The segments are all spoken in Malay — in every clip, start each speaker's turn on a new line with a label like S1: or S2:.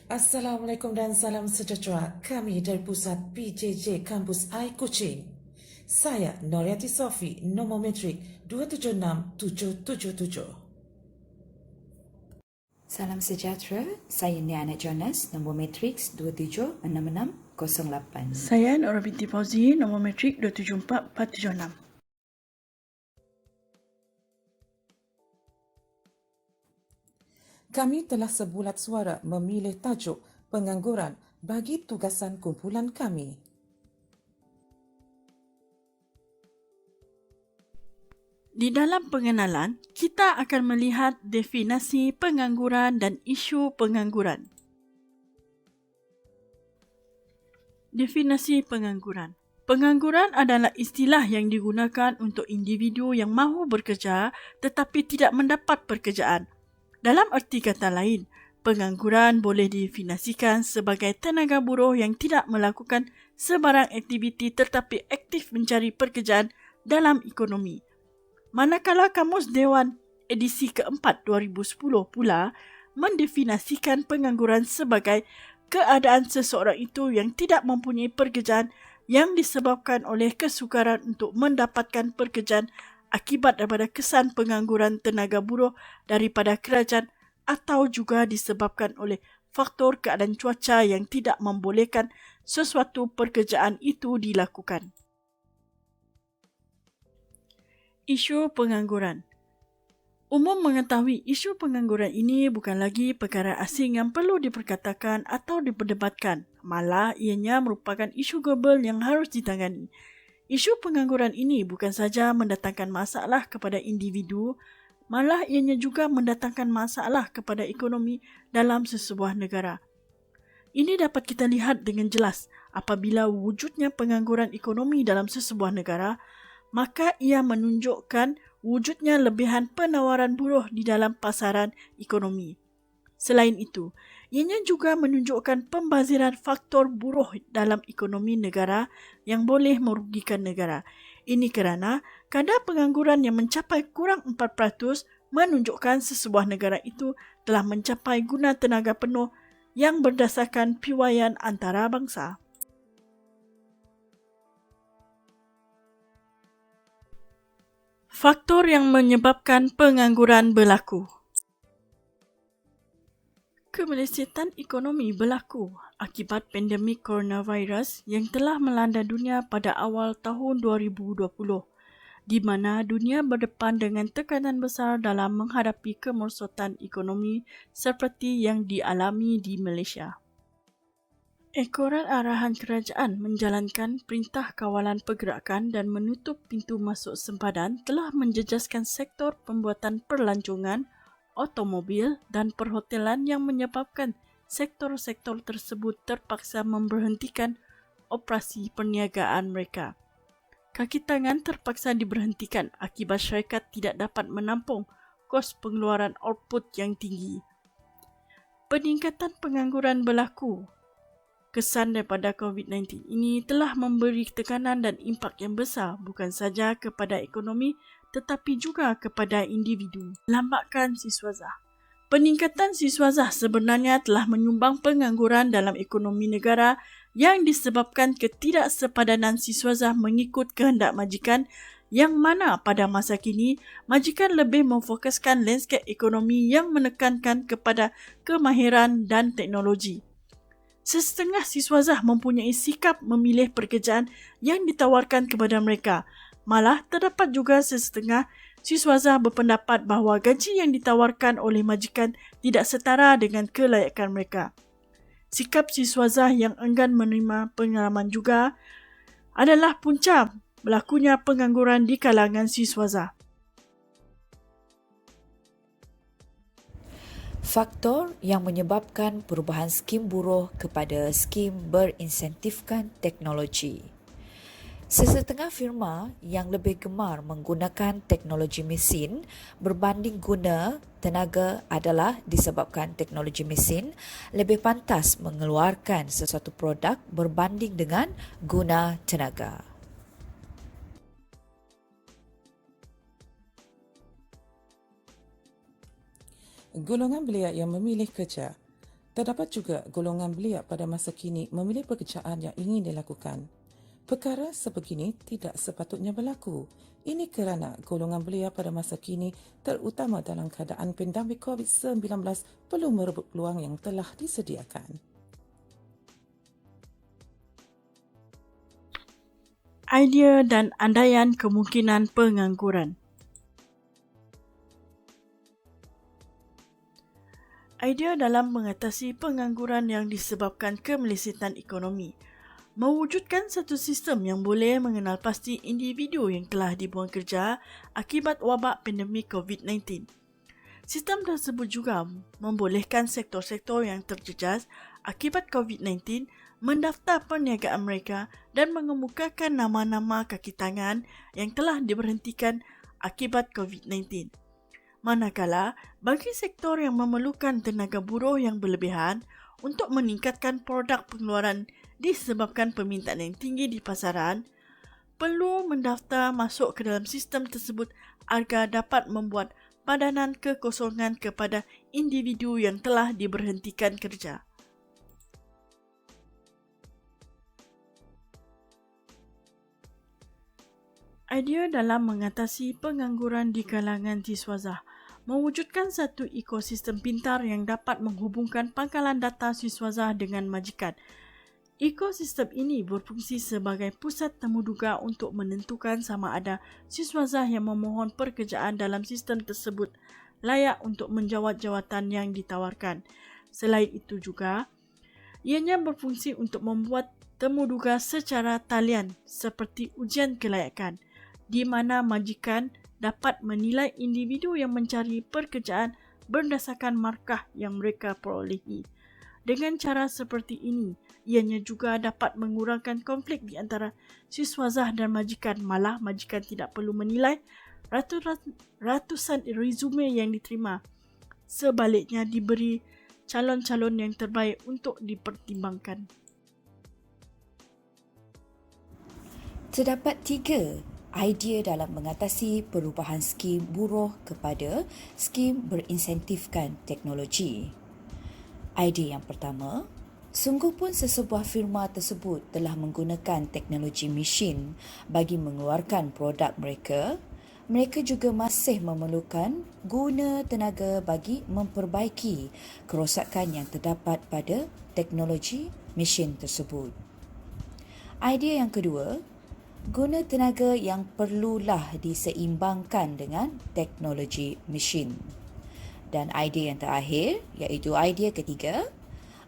S1: Assalamualaikum dan salam sejahtera. Kami dari Pusat PJJ Kampus I Kuching. Saya Noriati Sofi, nombor metrik 276777.
S2: Salam sejahtera, saya Niana Jonas, nombor matriks 276608.
S3: Saya Nora binti Fauzi, nombor metrik 274476.
S1: Kami telah sebulat suara memilih tajuk pengangguran bagi tugasan kumpulan kami.
S3: Di dalam pengenalan, kita akan melihat definisi pengangguran dan isu pengangguran. Definisi pengangguran. Pengangguran adalah istilah yang digunakan untuk individu yang mahu bekerja tetapi tidak mendapat pekerjaan. Dalam erti kata lain, pengangguran boleh didefinisikan sebagai tenaga buruh yang tidak melakukan sebarang aktiviti tetapi aktif mencari pekerjaan dalam ekonomi. Manakala Kamus Dewan edisi keempat 2010 pula mendefinisikan pengangguran sebagai keadaan seseorang itu yang tidak mempunyai pekerjaan yang disebabkan oleh kesukaran untuk mendapatkan pekerjaan akibat daripada kesan pengangguran tenaga buruh daripada kerajaan atau juga disebabkan oleh faktor keadaan cuaca yang tidak membolehkan sesuatu pekerjaan itu dilakukan. Isu pengangguran. Umum mengetahui isu pengangguran ini bukan lagi perkara asing yang perlu diperkatakan atau diperdebatkan. Malah ianya merupakan isu global yang harus ditangani. Isu pengangguran ini bukan saja mendatangkan masalah kepada individu, malah ianya juga mendatangkan masalah kepada ekonomi dalam sesebuah negara. Ini dapat kita lihat dengan jelas apabila wujudnya pengangguran ekonomi dalam sesebuah negara, maka ia menunjukkan wujudnya lebihan penawaran buruh di dalam pasaran ekonomi. Selain itu, ianya juga menunjukkan pembaziran faktor buruh dalam ekonomi negara yang boleh merugikan negara. Ini kerana kadar pengangguran yang mencapai kurang 4% menunjukkan sesebuah negara itu telah mencapai guna tenaga penuh yang berdasarkan piawaian antarabangsa. Faktor yang menyebabkan pengangguran berlaku. Kemelesetan ekonomi berlaku akibat pandemik coronavirus yang telah melanda dunia pada awal tahun 2020, di mana dunia berdepan dengan tekanan besar dalam menghadapi kemerosotan ekonomi seperti yang dialami di Malaysia. Ekoran arahan kerajaan menjalankan perintah kawalan pergerakan dan menutup pintu masuk sempadan telah menjejaskan sektor pembuatan perlancongan, automobil dan perhotelan yang menyebabkan sektor-sektor tersebut terpaksa memberhentikan operasi perniagaan mereka. Kaki tangan terpaksa diberhentikan akibat syarikat tidak dapat menampung kos pengeluaran output yang tinggi. Peningkatan pengangguran berlaku. Kesan daripada COVID-19 ini telah memberi tekanan dan impak yang besar bukan saja kepada ekonomi tetapi juga kepada individu. Lambakan siswazah. Peningkatan siswazah sebenarnya telah menyumbang pengangguran dalam ekonomi negara yang disebabkan ketidaksepadanan siswazah mengikut kehendak majikan yang mana pada masa kini majikan lebih memfokuskan landscape ekonomi yang menekankan kepada kemahiran dan teknologi. Sesetengah siswazah mempunyai sikap memilih pekerjaan yang ditawarkan kepada mereka. Malah terdapat juga sesetengah siswazah berpendapat bahawa gaji yang ditawarkan oleh majikan tidak setara dengan kelayakan mereka. Sikap siswazah yang enggan menerima pengalaman juga adalah punca berlakunya pengangguran di kalangan siswazah.
S2: Faktor yang menyebabkan perubahan skim buruh kepada skim berinsentifkan teknologi. Sesetengah firma yang lebih gemar menggunakan teknologi mesin berbanding guna tenaga adalah disebabkan teknologi mesin lebih pantas mengeluarkan sesuatu produk berbanding dengan guna tenaga.
S1: Golongan belia yang memilih kerja Terdapat juga golongan belia pada masa kini memilih pekerjaan yang ingin dilakukan. Perkara sebegini tidak sepatutnya berlaku. Ini kerana golongan belia pada masa kini, terutama dalam keadaan pandemik COVID-19, perlu merebut peluang yang telah disediakan.
S3: Idea dan andaian kemungkinan pengangguran. Idea dalam mengatasi pengangguran yang disebabkan kemelisitan ekonomi. Mewujudkan satu sistem yang boleh mengenal pasti individu yang telah dibuang kerja akibat wabak pandemik COVID-19. Sistem tersebut juga membolehkan sektor-sektor yang terjejas akibat COVID-19 mendaftar perniagaan mereka dan mengemukakan nama-nama kaki tangan yang telah diberhentikan akibat COVID-19. Manakala, bagi sektor yang memerlukan tenaga buruh yang berlebihan untuk meningkatkan produk pengeluaran disebabkan permintaan yang tinggi di pasaran, perlu mendaftar masuk ke dalam sistem tersebut agar dapat membuat padanan kekosongan kepada individu yang telah diberhentikan kerja. Idea dalam mengatasi pengangguran di kalangan siswazah. Mewujudkan satu ekosistem pintar yang dapat menghubungkan pangkalan data siswazah dengan majikan. Ekosistem ini berfungsi sebagai pusat temuduga untuk menentukan sama ada siswazah yang memohon pekerjaan dalam sistem tersebut layak untuk menjawat jawatan yang ditawarkan. Selain itu juga, ianya berfungsi untuk membuat temuduga secara talian seperti ujian kelayakan, di mana majikan dapat menilai individu yang mencari pekerjaan berdasarkan markah yang mereka perolehi. Dengan cara seperti ini, ianya juga dapat mengurangkan konflik di antara siswazah dan majikan. Malah, majikan tidak perlu menilai ratusan resume yang diterima. Sebaliknya, diberi calon-calon yang terbaik untuk dipertimbangkan.
S2: Terdapat 3 idea dalam mengatasi perubahan skim buruh kepada skim berinsentifkan teknologi. Idea yang pertama, sungguh pun sesebuah firma tersebut telah menggunakan teknologi mesin bagi mengeluarkan produk mereka, mereka juga masih memerlukan guna tenaga bagi memperbaiki kerosakan yang terdapat pada teknologi mesin tersebut. Idea yang kedua, guna tenaga yang perlulah diseimbangkan dengan teknologi mesin. Dan idea yang terakhir, iaitu idea ketiga,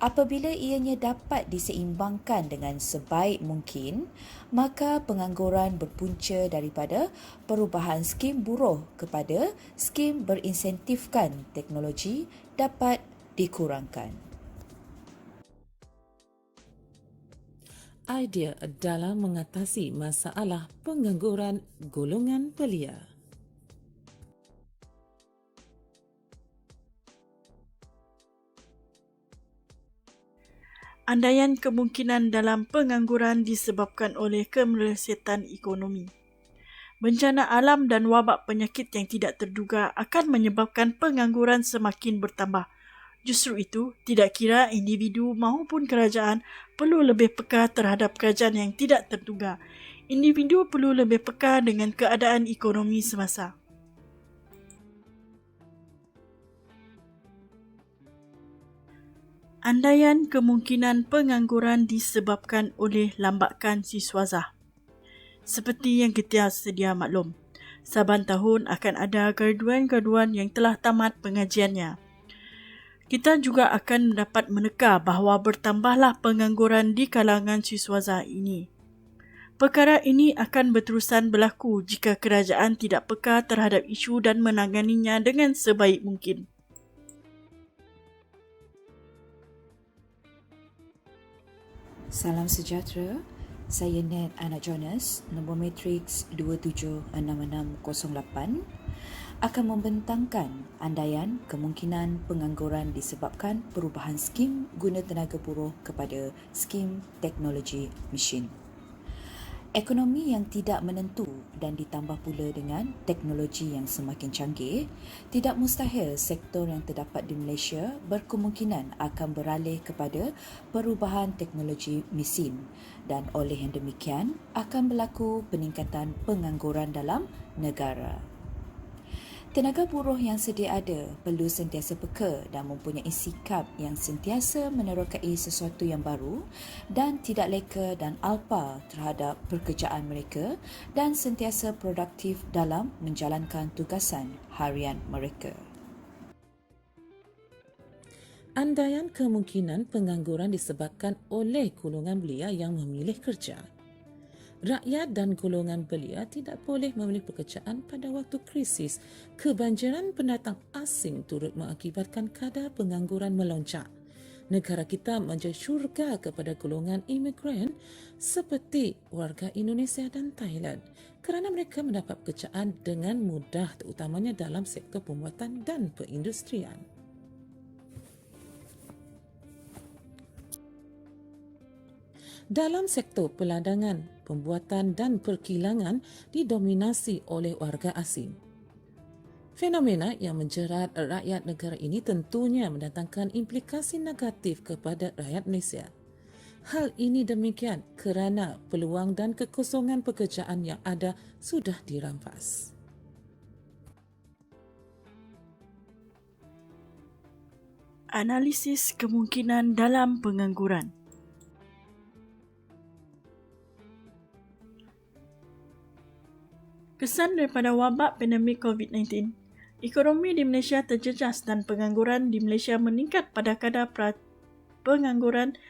S2: apabila ianya dapat diseimbangkan dengan sebaik mungkin, maka pengangguran berpunca daripada perubahan skim buruh kepada skim berinsentifkan teknologi dapat dikurangkan.
S1: Idea dalam mengatasi masalah pengangguran golongan belia.
S3: Andaian kemungkinan dalam pengangguran disebabkan oleh kemelisitan ekonomi. Bencana alam dan wabak penyakit yang tidak terduga akan menyebabkan pengangguran semakin bertambah. Justru itu, tidak kira individu maupun kerajaan perlu lebih peka terhadap kerajaan yang tidak terduga. Individu perlu lebih peka dengan keadaan ekonomi semasa. Andaian kemungkinan pengangguran disebabkan oleh lambakan siswazah. Seperti yang kita sedia maklum, saban tahun akan ada graduan-graduan yang telah tamat pengajiannya. Kita juga akan dapat meneka bahawa bertambahlah pengangguran di kalangan siswazah ini. Perkara ini akan berterusan berlaku jika kerajaan tidak peka terhadap isu dan menanganinya dengan sebaik mungkin.
S2: Salam sejahtera, saya Ned Anak Jonas, nombor matriks 276608, akan membentangkan andaian kemungkinan pengangguran disebabkan perubahan skim guna tenaga buruh kepada skim teknologi mesin. Ekonomi yang tidak menentu dan ditambah pula dengan teknologi yang semakin canggih, tidak mustahil sektor yang terdapat di Malaysia berkemungkinan akan beralih kepada perubahan teknologi mesin dan oleh yang demikian akan berlaku peningkatan pengangguran dalam negara. Tenaga buruh yang sedia ada perlu sentiasa peka dan mempunyai sikap yang sentiasa menerokai sesuatu yang baru dan tidak leka dan alpa terhadap pekerjaan mereka dan sentiasa produktif dalam menjalankan tugasan harian mereka.
S1: Andaian kemungkinan pengangguran disebabkan oleh golongan belia yang memilih kerja. Rakyat dan golongan belia tidak boleh memilih pekerjaan pada waktu krisis. Kebanjiran pendatang asing turut mengakibatkan kadar pengangguran melonjak. Negara kita menjadi syurga kepada golongan imigran seperti warga Indonesia dan Thailand kerana mereka mendapat pekerjaan dengan mudah terutamanya dalam sektor pembuatan dan perindustrian. Dalam sektor peladangan, pembuatan dan perkilangan didominasi oleh warga asing. Fenomena yang menjerat rakyat negara ini tentunya mendatangkan implikasi negatif kepada rakyat Malaysia. Hal ini demikian kerana peluang dan kekosongan pekerjaan yang ada sudah dirampas.
S3: Analisis kemungkinan dalam pengangguran. Kesan daripada wabak pandemik COVID-19, ekonomi di Malaysia terjejas dan pengangguran di Malaysia meningkat pada kadar pengangguran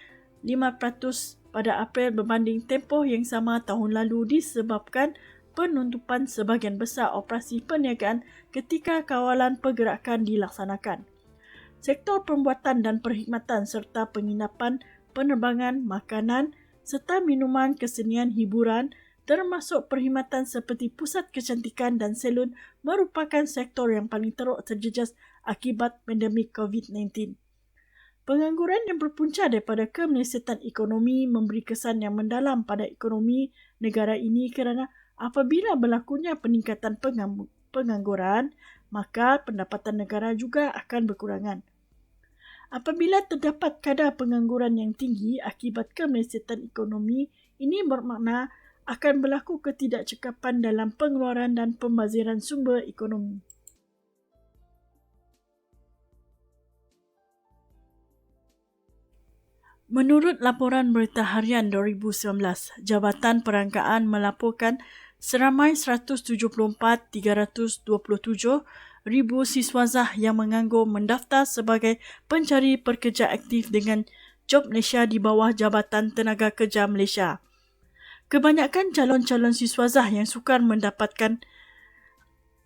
S3: 5% pada April berbanding tempoh yang sama tahun lalu disebabkan penutupan sebahagian besar operasi perniagaan ketika kawalan pergerakan dilaksanakan. Sektor pembuatan dan perkhidmatan serta penginapan, penerbangan, makanan serta minuman, kesenian, hiburan termasuk perkhidmatan seperti pusat kecantikan dan salon merupakan sektor yang paling teruk terjejas akibat pandemik COVID-19. Pengangguran yang berpunca daripada kemelesatan ekonomi memberi kesan yang mendalam pada ekonomi negara ini kerana apabila berlakunya peningkatan pengangguran, maka pendapatan negara juga akan berkurangan. Apabila terdapat kadar pengangguran yang tinggi akibat kemelesatan ekonomi, ini bermakna akan berlaku ketidakcekapan dalam pengeluaran dan pembaziran sumber ekonomi. Menurut laporan Berita Harian 2019, Jabatan Perangkaan melaporkan seramai 174,327 ribu siswazah yang menganggur mendaftar sebagai pencari pekerja aktif dengan Job Malaysia di bawah Jabatan Tenaga Kerja Malaysia. Kebanyakan calon-calon siswazah yang sukar mendapatkan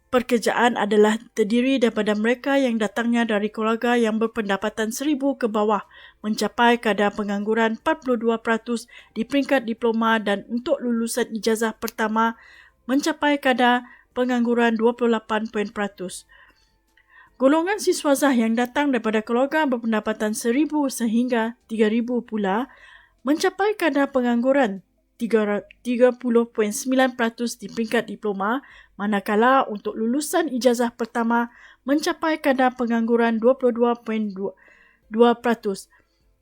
S3: pekerjaan adalah terdiri daripada mereka yang datangnya dari keluarga yang berpendapatan 1,000 ke bawah, mencapai kadar pengangguran 42% di peringkat diploma dan untuk lulusan ijazah pertama mencapai kadar pengangguran 28%. Golongan siswazah yang datang daripada keluarga berpendapatan 1,000 sehingga 3,000 pula mencapai kadar pengangguran 30.9% di peringkat diploma, manakala untuk lulusan ijazah pertama mencapai kadar pengangguran 22.2%.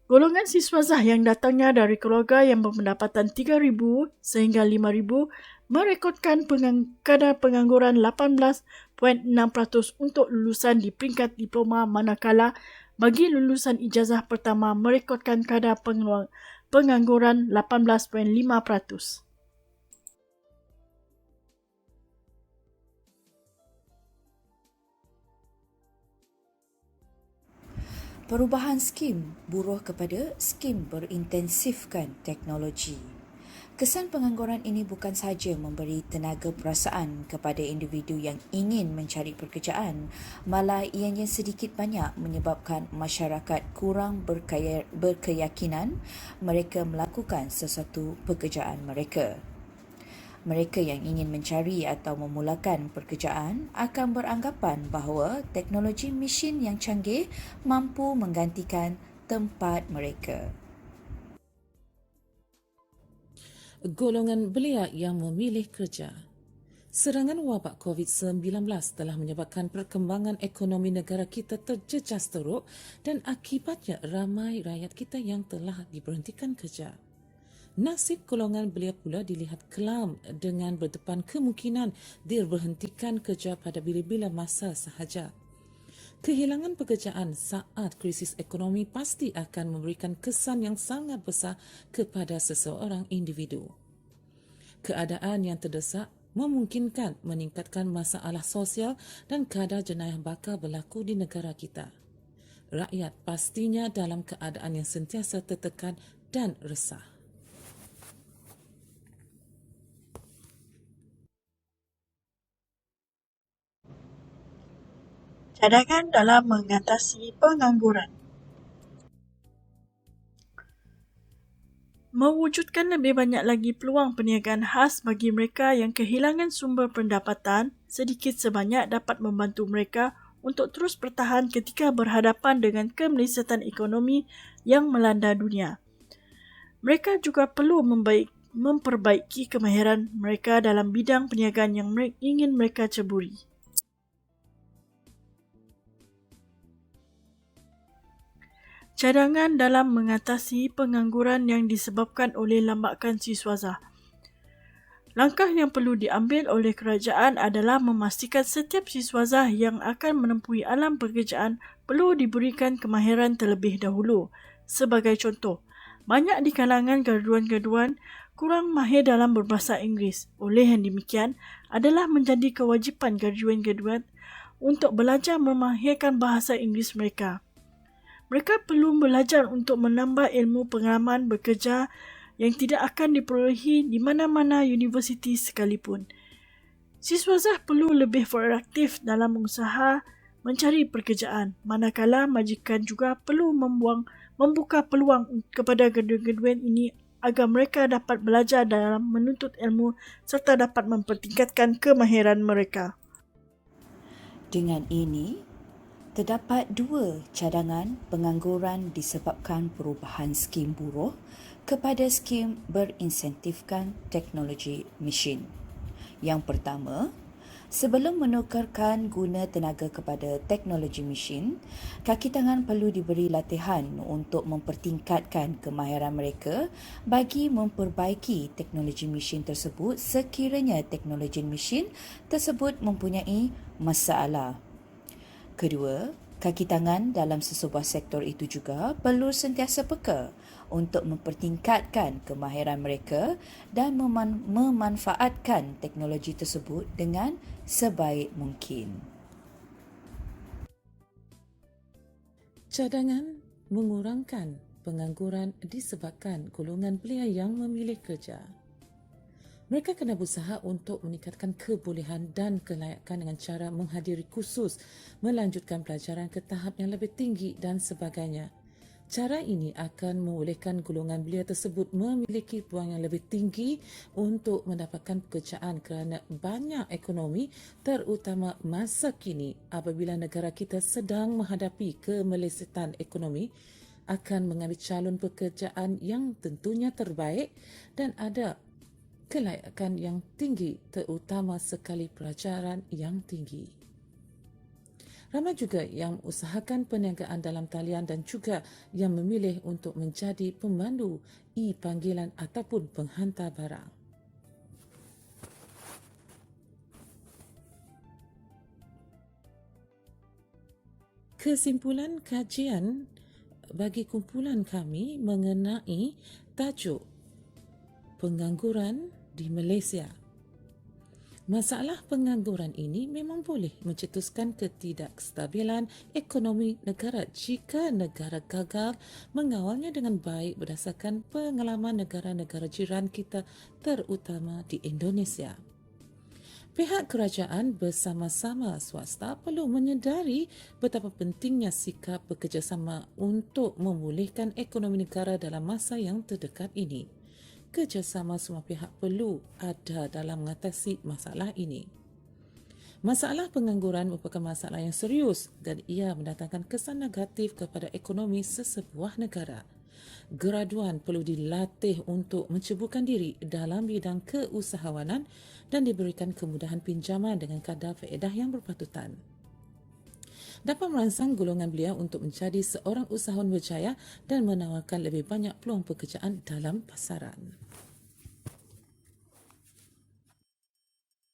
S3: Golongan siswazah yang datangnya dari keluarga yang berpendapatan 3,000 sehingga 5,000 merekodkan kadar pengangguran 18.6% untuk lulusan di peringkat diploma, manakala bagi lulusan ijazah pertama merekodkan kadar pengangguran 18.5%.
S2: Perubahan skim buruh kepada skim berintensifkan teknologi. Kesan pengangguran ini bukan sahaja memberi tenaga perasaan kepada individu yang ingin mencari pekerjaan, malah ianya sedikit banyak menyebabkan masyarakat kurang berkeyakinan mereka melakukan sesuatu pekerjaan mereka. Mereka yang ingin mencari atau memulakan pekerjaan akan beranggapan bahawa teknologi mesin yang canggih mampu menggantikan tempat mereka.
S1: Golongan belia yang memilih kerja. Serangan wabak COVID-19 telah menyebabkan perkembangan ekonomi negara kita terjejas teruk dan akibatnya ramai rakyat kita yang telah diberhentikan kerja. Nasib golongan belia pula dilihat kelam dengan berdepan kemungkinan diberhentikan kerja pada bila-bila masa sahaja. Kehilangan pekerjaan saat krisis ekonomi pasti akan memberikan kesan yang sangat besar kepada seseorang individu. Keadaan yang terdesak memungkinkan meningkatkan masalah sosial dan kadar jenayah bakar berlaku di negara kita. Rakyat pastinya dalam keadaan yang sentiasa tertekan dan resah.
S3: Cadangan dalam mengatasi pengangguran. Mewujudkan lebih banyak lagi peluang perniagaan khas bagi mereka yang kehilangan sumber pendapatan, sedikit sebanyak dapat membantu mereka untuk terus bertahan ketika berhadapan dengan kemelesatan ekonomi yang melanda dunia. Mereka juga perlu memperbaiki kemahiran mereka dalam bidang perniagaan yang ingin mereka ceburi. Cadangan dalam mengatasi pengangguran yang disebabkan oleh lambakan siswazah. Langkah yang perlu diambil oleh kerajaan adalah memastikan setiap siswazah yang akan menempuhi alam pekerjaan perlu diberikan kemahiran terlebih dahulu. Sebagai contoh, banyak di kalangan graduan-graduan kurang mahir dalam berbahasa Inggeris. Oleh yang demikian, adalah menjadi kewajipan graduan-graduan untuk belajar memahirkan bahasa Inggeris mereka. Mereka perlu belajar untuk menambah ilmu pengalaman bekerja yang tidak akan diperolehi di mana-mana universiti sekalipun. Siswazah perlu lebih proaktif dalam usaha mencari pekerjaan, manakala majikan juga perlu membuka peluang kepada graduan-graduan ini agar mereka dapat belajar dalam menuntut ilmu serta dapat mempertingkatkan kemahiran mereka.
S2: Dengan ini, terdapat 2 cadangan pengangguran disebabkan perubahan skim buruh kepada skim berinsentifkan teknologi mesin. Yang pertama, sebelum menukarkan guna tenaga kepada teknologi mesin, kaki tangan perlu diberi latihan untuk mempertingkatkan kemahiran mereka bagi memperbaiki teknologi mesin tersebut sekiranya teknologi mesin tersebut mempunyai masalah. Kedua, kaki tangan dalam sesebuah sektor itu juga perlu sentiasa peka untuk mempertingkatkan kemahiran mereka dan memanfaatkan teknologi tersebut dengan sebaik mungkin.
S1: Cadangan mengurangkan pengangguran disebabkan golongan belia yang memilih kerja. Mereka kena berusaha untuk meningkatkan kebolehan dan kelayakan dengan cara menghadiri kursus, melanjutkan pelajaran ke tahap yang lebih tinggi dan sebagainya. Cara ini akan membolehkan golongan belia tersebut memiliki peluang yang lebih tinggi untuk mendapatkan pekerjaan kerana banyak ekonomi, terutama masa kini apabila negara kita sedang menghadapi kemelesatan ekonomi, akan mengambil calon pekerjaan yang tentunya terbaik dan ada kelayakan yang tinggi, terutama sekali pelajaran yang tinggi. Ramai juga yang usahakan perniagaan dalam talian dan juga yang memilih untuk menjadi pemandu e-panggilan ataupun penghantar barang. Kesimpulan kajian bagi kumpulan kami mengenai tajuk pengangguran di Malaysia. Masalah pengangguran ini memang boleh mencetuskan ketidakstabilan ekonomi negara jika negara gagal mengawalnya dengan baik berdasarkan pengalaman negara-negara jiran kita terutama di Indonesia. Pihak kerajaan bersama-sama swasta perlu menyedari betapa pentingnya sikap bekerjasama untuk memulihkan ekonomi negara dalam masa yang terdekat ini. Kerjasama semua pihak perlu ada dalam mengatasi masalah ini. Masalah pengangguran merupakan masalah yang serius dan ia mendatangkan kesan negatif kepada ekonomi sesebuah negara. Graduan perlu dilatih untuk menceburkan diri dalam bidang keusahawanan dan diberikan kemudahan pinjaman dengan kadar faedah yang berpatutan. Dapat merangsang golongan belia untuk menjadi seorang usahawan berjaya dan menawarkan lebih banyak peluang pekerjaan dalam pasaran.